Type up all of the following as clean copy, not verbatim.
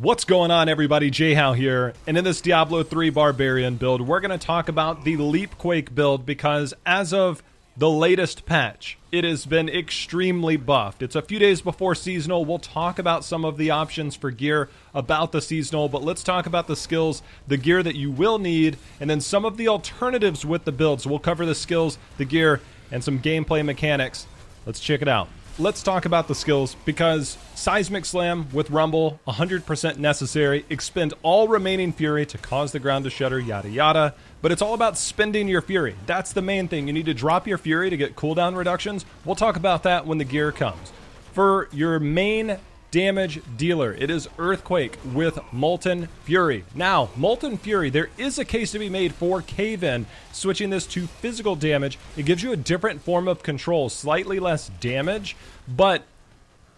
What's going on, everybody? JHow here, and in this Diablo 3 Barbarian build, we're going to talk about the Leapquake build because as of the latest patch, it has been extremely buffed. It's a few days before seasonal. We'll talk about some of the options for gear about the seasonal, but let's talk about the skills, the gear that you will need, and then some of the alternatives with the build. So we'll cover the skills, the gear, and some gameplay mechanics. Let's check it out. Let's talk about the skills, because Seismic Slam with Rumble, 100% necessary. Expend all remaining Fury to cause the ground to shudder, yada yada. But it's all about spending your Fury. That's the main thing. You need to drop your Fury to get cooldown reductions. We'll talk about that when the gear comes. For your main damage dealer, it is Earthquake with Molten Fury. Now, Molten Fury, there is a case to be made for Cave-In. Switching this to physical damage, it gives you a different form of control, slightly less damage, but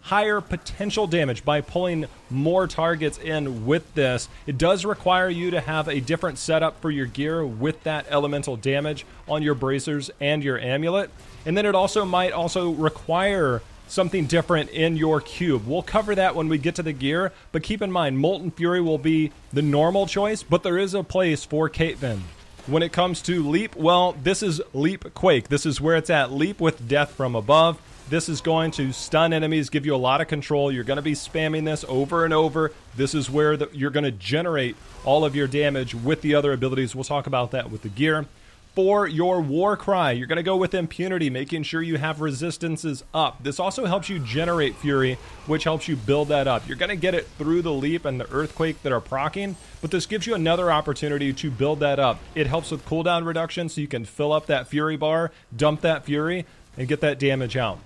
higher potential damage by pulling more targets in with this. It does require you to have a different setup for your gear with that elemental damage on your bracers and your amulet. And then it also might also require something different in your cube. We'll cover that when we get to the gear, but keep in mind, Molten Fury will be the normal choice, but there is a place for Cave-In. When it comes to Leap, well, this is Leapquake. This is where it's at. Leap with Death from above. This is going to stun enemies, give you a lot of control. You're going to be spamming this over and over. This is where you're going to generate all of your damage with the other abilities. We'll talk about that with the gear. For your War Cry, you're going to go with Impunity, making sure you have resistances up. This also helps you generate Fury, which helps you build that up. You're going to get it through the Leap and the Earthquake that are proccing, but this gives you another opportunity to build that up. It helps with cooldown reduction, so you can fill up that Fury bar, dump that Fury, and get that damage out.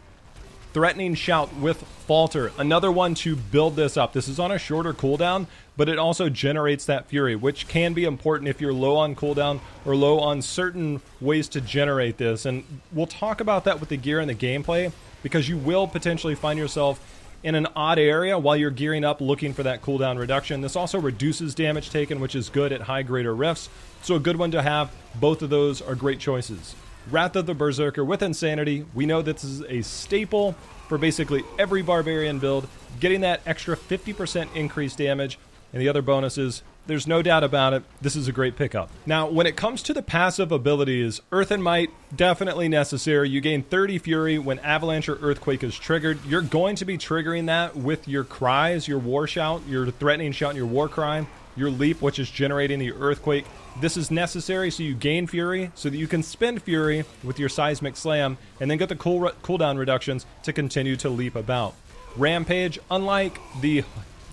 Threatening Shout with Falter, another one to build this up. This is on a shorter cooldown, but it also generates that Fury, which can be important if you're low on cooldown or low on certain ways to generate this. And we'll talk about that with the gear and the gameplay, because you will potentially find yourself in an odd area while you're gearing up looking for that cooldown reduction. This also reduces damage taken, which is good at high greater rifts, so a good one to have. Both of those are great choices. Wrath of the Berserker with Insanity. We know this is a staple for basically every Barbarian build. Getting that extra 50% increased damage and the other bonuses, there's no doubt about it, this is a great pickup. Now, when it comes to the passive abilities, Earth and Might, definitely necessary. You gain 30 Fury when Avalanche or Earthquake is triggered. You're going to be triggering that with your cries, your War Shout, your Threatening Shout, and your War Cry, your Leap, which is generating the Earthquake. This is necessary so you gain Fury, so that you can spend Fury with your Seismic Slam, and then get the cooldown reductions to continue to leap about. Rampage, unlike the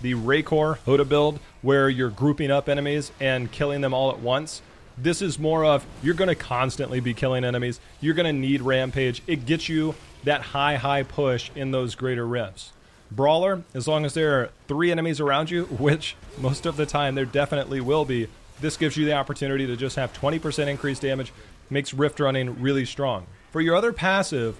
Raycore Hoda build, where you're grouping up enemies and killing them all at once, this is more of, you're going to constantly be killing enemies. You're going to need Rampage. It gets you that high push in those greater rifts. Brawler, as long as there are 3 enemies around you, which most of the time there definitely will be, this gives you the opportunity to just have 20% increased damage, makes rift running really strong. For your other passive,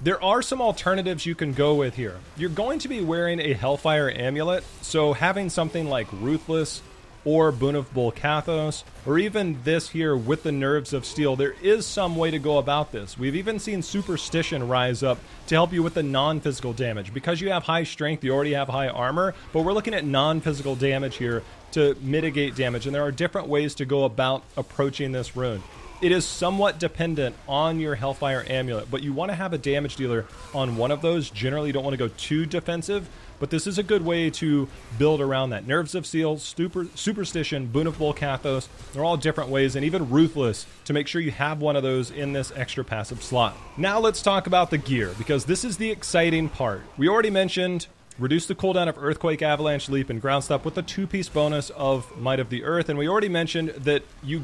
there are some alternatives you can go with here. You're going to be wearing a Hellfire Amulet, so having something like Ruthless or Boon of Bolcathos, or even this here with the Nerves of Steel, there is some way to go about this. We've even seen Superstition rise up to help you with the non-physical damage. Because you have high strength, you already have high armor, but we're looking at non-physical damage here to mitigate damage, and there are different ways to go about approaching this rune. It is somewhat dependent on your Hellfire Amulet, but you want to have a damage dealer on one of those. Generally, you don't want to go too defensive, but this is a good way to build around that. Nerves of Steel, Superstition, Boon of Bolcathos, they're all different ways, and even Ruthless, to make sure you have one of those in this extra passive slot. Now let's talk about the gear, because this is the exciting part. We already mentioned reduce the cooldown of Earthquake, Avalanche, Leap, and Ground Stop with the 2-piece bonus of Might of the Earth, and we already mentioned that you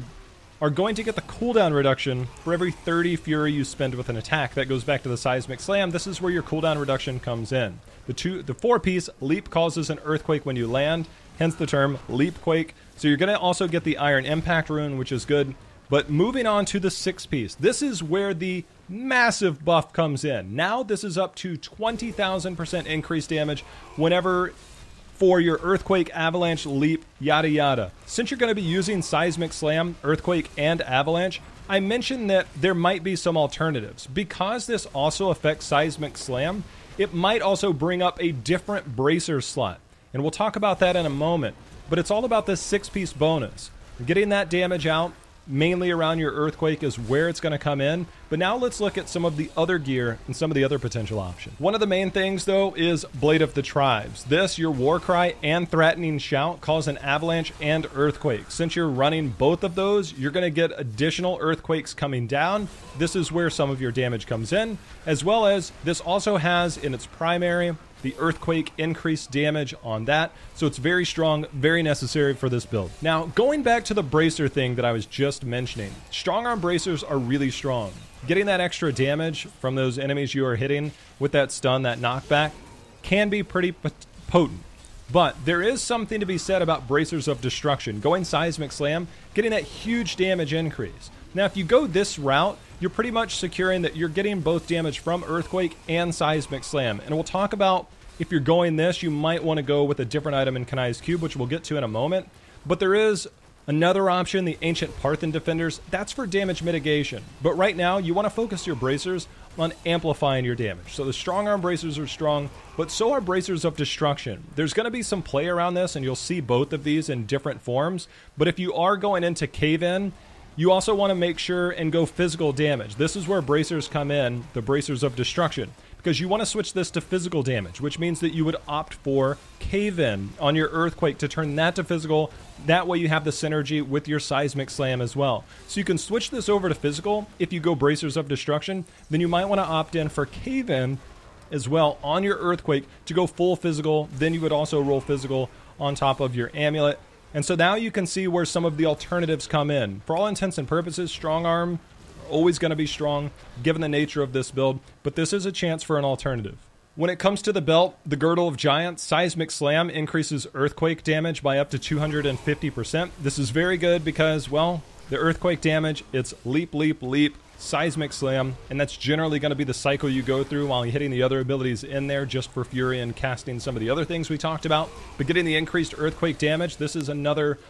are going to get the cooldown reduction for every 30 Fury you spend with an attack. That goes back to the Seismic Slam. This is where your cooldown reduction comes in. The 4-piece Leap causes an Earthquake when you land, hence the term Leapquake. So you're going to also get the Iron Impact rune, which is good. But moving on to the 6-piece, this is where the massive buff comes in. Now this is up to 20,000% increased damage whenever for your Earthquake, Avalanche, Leap, yada yada. Since you're going to be using Seismic Slam, Earthquake, and Avalanche, I mentioned that there might be some alternatives. Because this also affects Seismic Slam, it might also bring up a different bracer slot. and we'll talk about that in a moment. But it's all about this 6-piece bonus. Getting that damage out, mainly around your Earthquake, is where it's going to come in. But now let's look at some of the other gear and some of the other potential options. One of the main things, though, is Blade of the Tribes. This, your War Cry and Threatening Shout, cause an avalanche and earthquake. Since you're running both of those, you're going to get additional earthquakes coming down. This is where some of your damage comes in, as well as this also has in its primary the earthquake increased damage on that. So it's very strong, very necessary for this build. Now, going back to the bracer thing that I was just mentioning, strong arm bracers are really strong. Getting that extra damage from those enemies you are hitting with that stun, that knockback, can be pretty potent. But there is something to be said about bracers of destruction. Going Seismic Slam, getting that huge damage increase. Now, if you go this route, you're pretty much securing that you're getting both damage from Earthquake and Seismic Slam. And we'll talk about if you're going this, you might want to go with a different item in Kanai's Cube, which we'll get to in a moment. But there is another option, the Ancient Parthen Defenders. That's for damage mitigation. But right now, you want to focus your bracers on amplifying your damage. So the strong arm bracers are strong, but so are bracers of destruction. There's going to be some play around this, and you'll see both of these in different forms. But if you are going into Cave-In, you also want to make sure and go physical damage. This is where bracers come in, the bracers of destruction, because you want to switch this to physical damage, which means that you would opt for Cave-In on your Earthquake to turn that to physical. That way you have the synergy with your Seismic Slam as well. So you can switch this over to physical. If you go bracers of destruction, then you might want to opt in for Cave-In as well on your Earthquake to go full physical. Then you would also roll physical on top of your amulet. And so now you can see where some of the alternatives come in. For all intents and purposes, strong arm are always going to be strong given the nature of this build, but this is a chance for an alternative. When it comes to the belt, the Girdle of Giants, Seismic Slam increases earthquake damage by up to 250%. This is very good because, well, the earthquake damage, it's leap, leap, leap, Seismic Slam, and that's generally going to be the cycle you go through while you're hitting the other abilities in there just for Fury and casting some of the other things we talked about. But getting the increased earthquake damage, this is another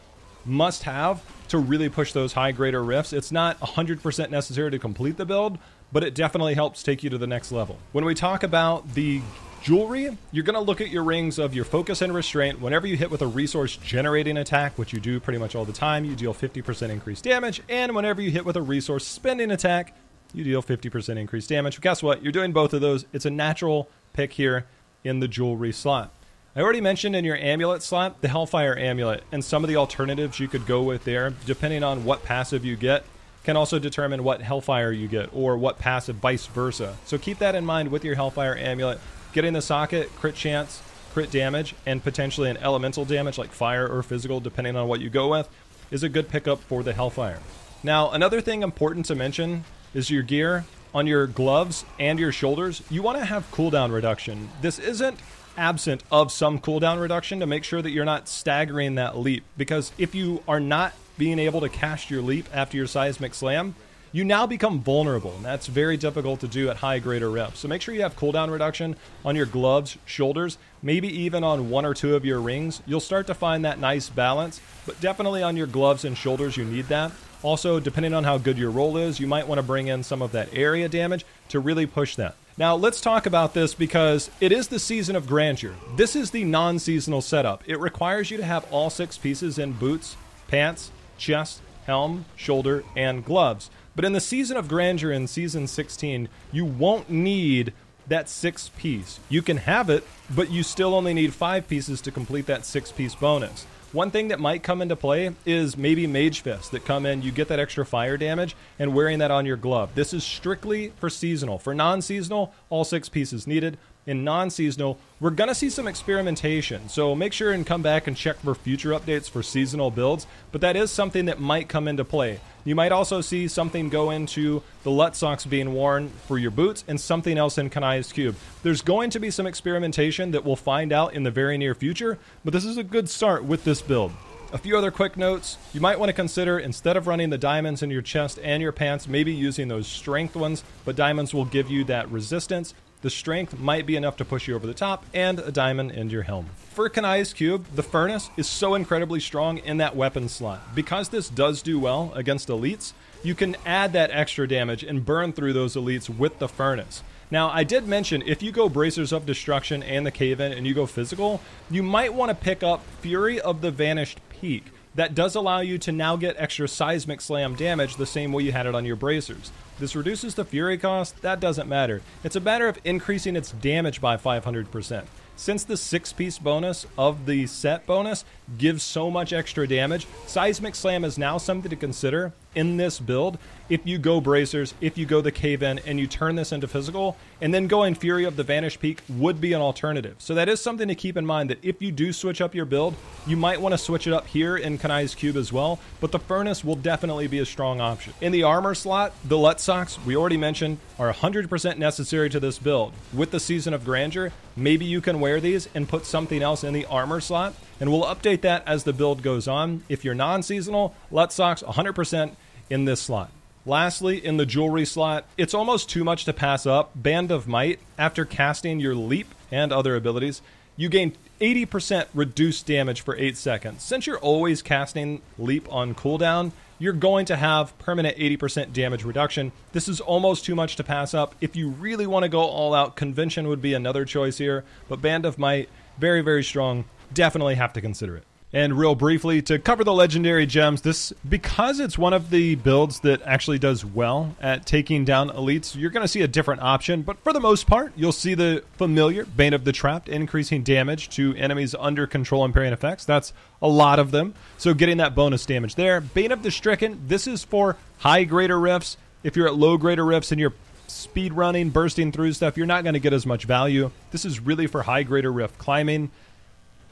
must-have to really push those high greater rifts. It's not 100% necessary to complete the build, but it definitely helps take you to the next level. When we talk about the jewelry, you're going to look at your rings of your focus and restraint. Whenever you hit with a resource generating attack, which you do pretty much all the time, you deal 50% increased damage. And whenever you hit with a resource spending attack, you deal 50% increased damage. But guess what? You're doing both of those. It's a natural pick here in the jewelry slot. I already mentioned in your amulet slot, the Hellfire Amulet, and some of the alternatives you could go with there, depending on what passive you get, can also determine what Hellfire you get, or what passive vice versa. So keep that in mind with your Hellfire Amulet. Getting the socket, crit chance, crit damage, and potentially an elemental damage like fire or physical, depending on what you go with, is a good pickup for the Hellfire. Now, another thing important to mention is your gear. On your gloves and your shoulders, you want to have cooldown reduction. This isn't absent of some cooldown reduction to make sure that you're not staggering that leap, because if you are not being able to cast your leap after your Seismic Slam, you now become vulnerable, and that's very difficult to do at high greater reps. So make sure you have cooldown reduction on your gloves, shoulders, maybe even on one or two of your rings. You'll start to find that nice balance, but definitely on your gloves and shoulders you need that. Also, depending on how good your roll is, you might want to bring in some of that area damage to really push that. Now, let's talk about this because it is the Season of Grandeur. This is the non-seasonal setup. It requires you to have all 6 pieces in boots, pants, chest, helm, shoulder, and gloves. But in the Season of Grandeur in Season 16, you won't need that 6th piece. You can have it, but you still only need 5 pieces to complete that 6-piece bonus. One thing that might come into play is maybe Magefist that come in, you get that extra fire damage, and wearing that on your glove. This is strictly for seasonal. For non-seasonal, all 6 pieces needed. In non-seasonal, we're going to see some experimentation, so make sure and come back and check for future updates for seasonal builds, but that is something that might come into play. You might also see something go into the Lut Socks being worn for your boots and something else in Kanai's Cube. There's going to be some experimentation that we'll find out in the very near future, but this is a good start with this build. A few other quick notes. You might want to consider, instead of running the diamonds in your chest and your pants, maybe using those strength ones, but diamonds will give you that resistance. The strength might be enough to push you over the top, and a diamond in your helm. For Kanai's Cube, the Furnace is so incredibly strong in that weapon slot. Because this does do well against elites, you can add that extra damage and burn through those elites with the Furnace. Now, I did mention if you go Bracers of Destruction and the Cave-In and you go physical, you might want to pick up Fury of the Vanished Peak. That does allow you to now get extra Seismic Slam damage the same way you had it on your Bracers. This reduces the Fury cost, that doesn't matter. It's a matter of increasing its damage by 500%. Since the 6-piece bonus of the set bonus gives so much extra damage, Seismic Slam is now something to consider in this build. If you go Bracers, if you go the Cave-In, and you turn this into physical, and then going Fury of the Vanished Peak would be an alternative. So that is something to keep in mind, that if you do switch up your build, you might want to switch it up here in Kanai's Cube as well, but the Furnace will definitely be a strong option. In the armor slot, the Let Socks, we already mentioned, are 100% necessary to this build. With the Season of Grandeur, maybe you can wear these and put something else in the armor slot, and we'll update that as the build goes on. If you're non-seasonal, Let Socks 100% in this slot. Lastly, in the jewelry slot, it's almost too much to pass up. Band of Might, after casting your Leap and other abilities, you gain 80% reduced damage for 8 seconds. Since you're always casting Leap on cooldown, you're going to have permanent 80% damage reduction. This is almost too much to pass up. If you really want to go all out, Convention would be another choice here, but Band of Might, very, very strong. Definitely have to consider it. And real briefly, to cover the legendary gems, this, because it's one of the builds that actually does well at taking down elites, you're going to see a different option. But for the most part, you'll see the familiar Bane of the Trapped, increasing damage to enemies under control and parrying effects. That's a lot of them, so getting that bonus damage there. Bane of the Stricken, this is for high greater rifts. If you're at low greater rifts and you're speed running, bursting through stuff, you're not going to get as much value. This is really for high greater rift climbing.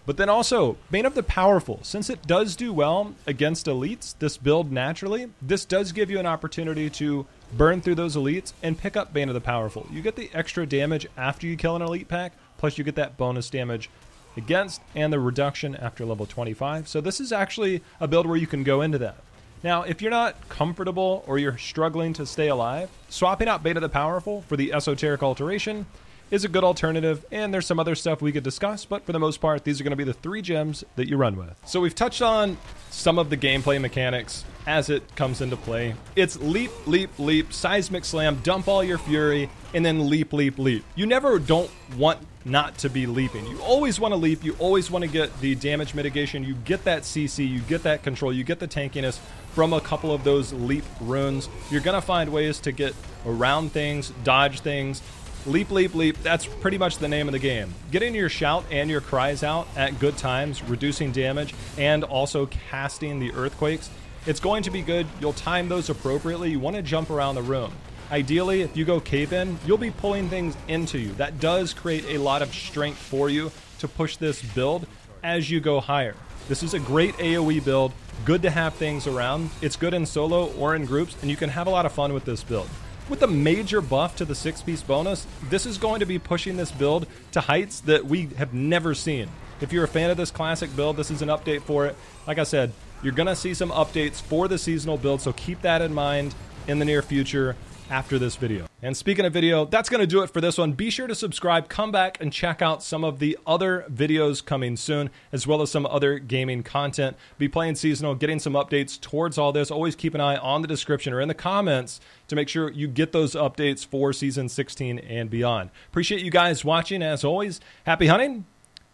But then also, Bane of the Powerful. Since it does do well against elites, this build naturally, this does give you an opportunity to burn through those elites and pick up Bane of the Powerful. You get the extra damage after you kill an elite pack, plus you get that bonus damage against and the reduction after level 25. So this is actually a build where you can go into that. Now, if you're not comfortable or you're struggling to stay alive, swapping out Bane of the Powerful for the Esoteric Alteration is a good alternative, and there's some other stuff we could discuss, but for the most part, these are going to be the 3 gems that you run with. So we've touched on some of the gameplay mechanics as it comes into play. It's leap, leap, leap, seismic slam, dump all your fury, and then leap, leap, leap. You never don't want not to be leaping. You always want to leap, you always want to get the damage mitigation, you get that CC, you get that control, you get the tankiness from a couple of those leap runes. You're going to find ways to get around things, dodge things. Leap, leap, leap, that's pretty much the name of the game. Getting your shout and your cries out at good times, reducing damage, and also casting the earthquakes, it's going to be good. You'll time those appropriately. You want to jump around the room. Ideally, if you go Cave-In, you'll be pulling things into you. That does create a lot of strength for you to push this build as you go higher. This is a great AoE build, good to have things around. It's good in solo or in groups, and you can have a lot of fun with this build. With a major buff to the 6-piece bonus, this is going to be pushing this build to heights that we have never seen. If you're a fan of this classic build, this is an update for it. Like I said, you're going to see some updates for the seasonal build, so keep that in mind in the near future after this video. And speaking of video, that's going to do it for this one. Be sure to subscribe, come back and check out some of the other videos coming soon, as well as some other gaming content. Be playing seasonal, getting some updates towards all this. Always keep an eye on the description or in the comments to make sure you get those updates for season 16 and beyond. Appreciate you guys watching. As always, happy hunting.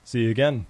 See you again.